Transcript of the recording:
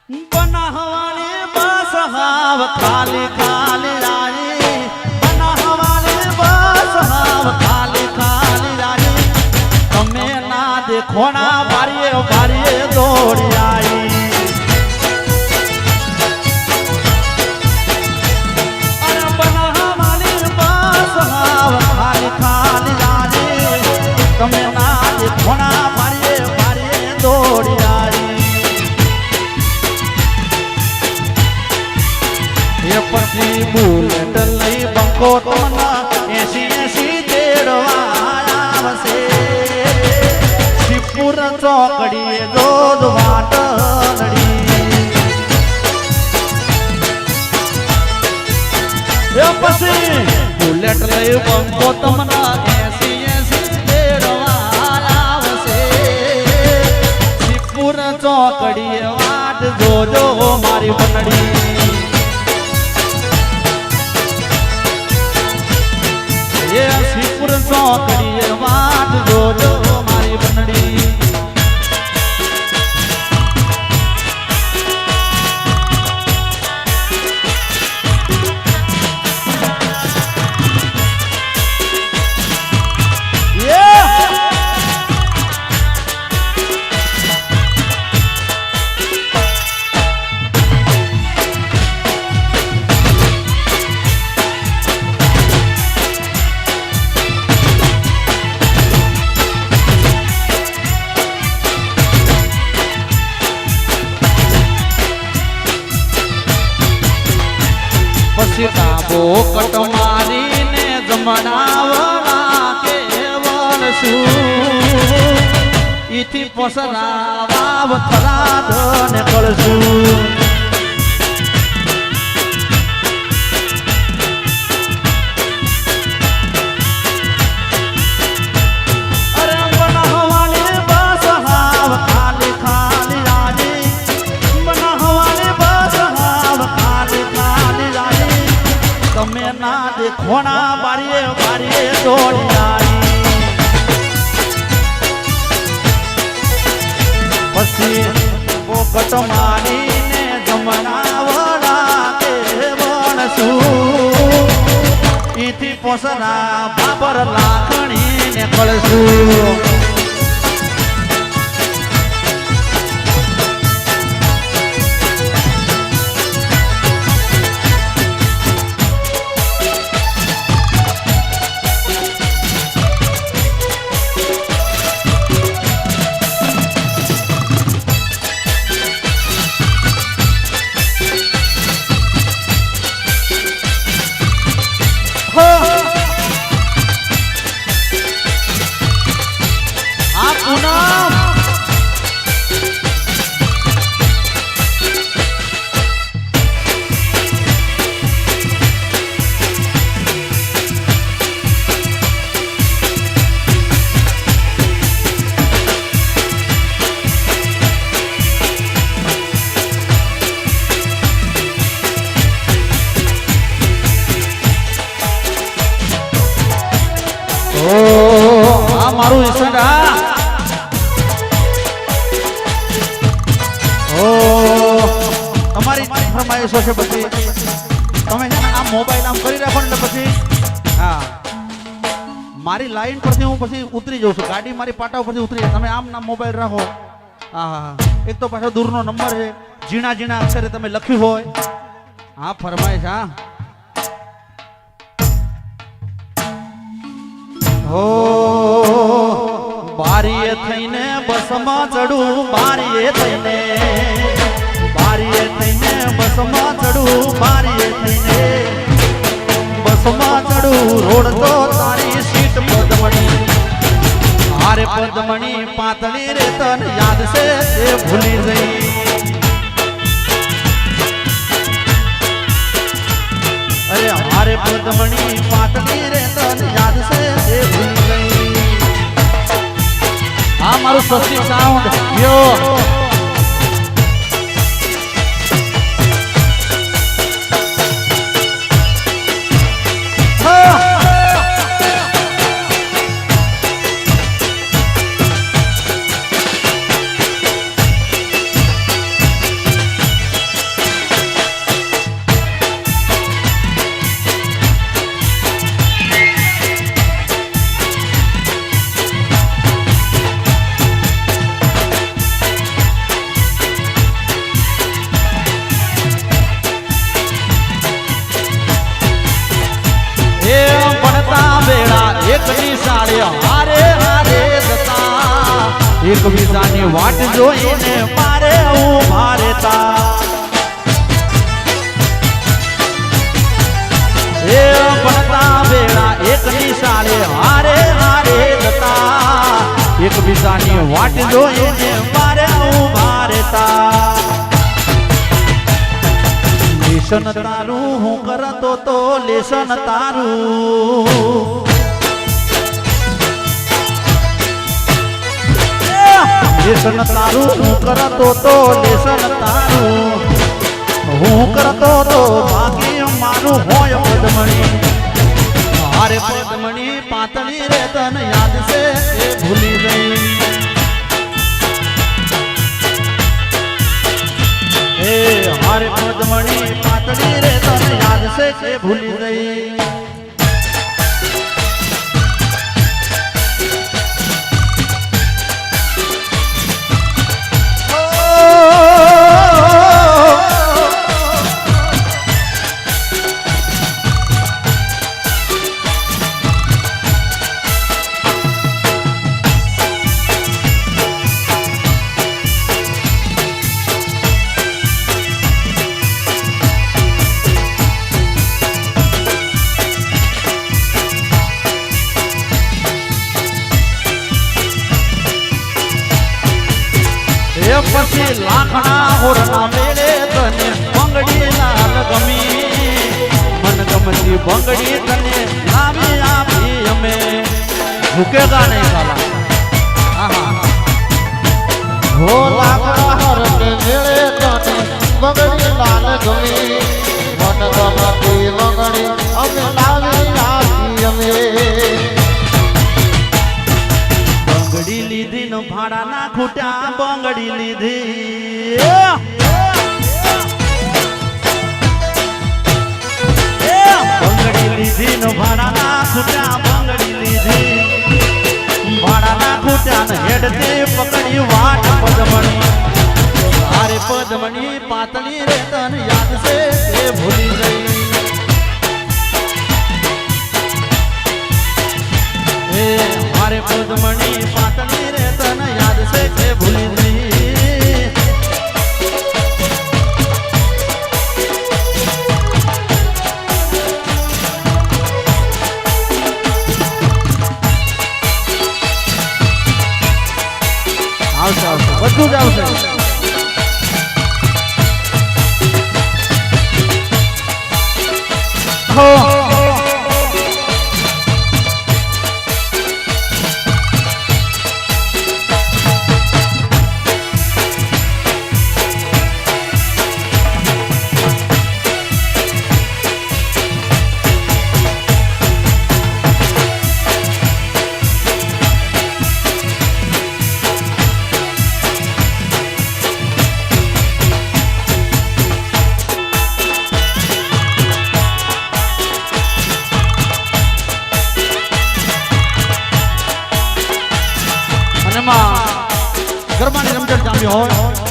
બનાવવાની બસ હાવ ખાલી ખાલી રાજી, બનાવવાની બસ હાવ ખાલી ખાલી રાજી, તમે ના દેખોણા બારીએ બારીએ દોડી આવી, અરે બનાવવાની બસ હાવ ખાલી ખાલી રાજી, તમે ના દેખોણા બારીએ બારીએ દોડી આવી. પછી બુલેટ લઈ બંકો તમના 80 તેડવા આવશે, શિવપુર ચોકડીએ દોધ વાટડી. પછી બુલેટ લઈ બંકો તમના 80 તેડવા આવશે, શિવપુર ચોકડીએ વાટ જોજો મારી વનડી. શિવપુર ચોકડીએ વાટ જોજો મારી બનડી. પછી ડાબો કટ મારીને જમણાવણા કેવળ છું, ઈથી પસરા વાવ થરાદ ને કળશું. અરે બનાવવાની બસ હાવ ખાલી ખાલી રાજી, બનાવવાની બસ હાવ ખાલી ખાલી રાજી, તમે ના દેખોણા બારીએ બારીએ દોડી આવી. પછી પોકટ મારીને જમણાવડા કે વણશું, ઈથી પોસરા બાબર લાખણીને કળશું. મારું ઈસંડા તમારી ફરમાઈશો છે. પછી તમે છે ને આ મોબાઈલ આમ કરી રાખો ને પછી હા મારી લાઈન પરથી હું પછી ઉતરી જાઉં છું, ગાડી મારી પાટા ઉપરથી ઉતરી જાય. તમે આમ ના મોબાઈલ રાખો. હા હા એક તો પાછો દૂરનો નંબર છે, ઝીણા ઝીણા અક્ષરે તમે લખ્યું હોય. હા ફરમાઈશ. હા હો બારીએ થઈને બસમાં ચડું, બારીએ થઈને બસમાં ચડું, બારીએ થઈને બસમાં ચડું, રોડ તો તારી સીટ પદમણી, હારે પદમણી પાતળી રે તન યાદ છે તે ભૂલી જઈ. અરે હારે પદમણી પાતળી રે તન યાદ છે તે ભૂલી ગઈ. આ મારું સ્વસ્તિક સાઉન્ડ યો એકબીજાની વાટ જોઈને મારે ઊભા રહેતા એ ભણતા વેળા એક નિશાળે હારે હારે જતા એકબીજાની વાટ જોઈને મારે ઊભા રહેતા લેશન તારું હું કરતો તો લેશન તારું લેશન તારું હું કરતો તો લેશન તારું હું કરતો તો બાકી મારું હોય પદમણી હારે પદમણી પાતળી રે તને યાદ છે એ ભૂલી ગઈ એ હારે પદમણી પાતળી રે તને યાદ છે કે ભૂલી ગઈ પછી લાખના હોરના મેળે તને બંગડી લાલ ગમી મન ગમતી બંગડી તને લાવી આપી અમે ભૂકેગા નહીં સાલા હો લાખના હોરને મેળે તને બંગડી લાલ ગમી મન ગમતી બંગડી અમે લાવી આપી અમે બંગડી લીધી ન ભાડા ના ખૂટ્યા બંગડી લીધી બંગડી લીધી ન ભાડા ના ખૂટ્યા બંગડી લીધી ભાડા ના ખૂટ્યા ને હેડતી પકડી વાટ પદમણી અરે પદમણી પાતળી રે તને યાદ છે એ ભૂલી ગઈ મારે પદમણી પાતળી રે તને યાદ છે કે ભૂલી ગઈ આવશે આવશે બધું જ આવશે હો ગરબાની રમઝટ જામ્યો હોય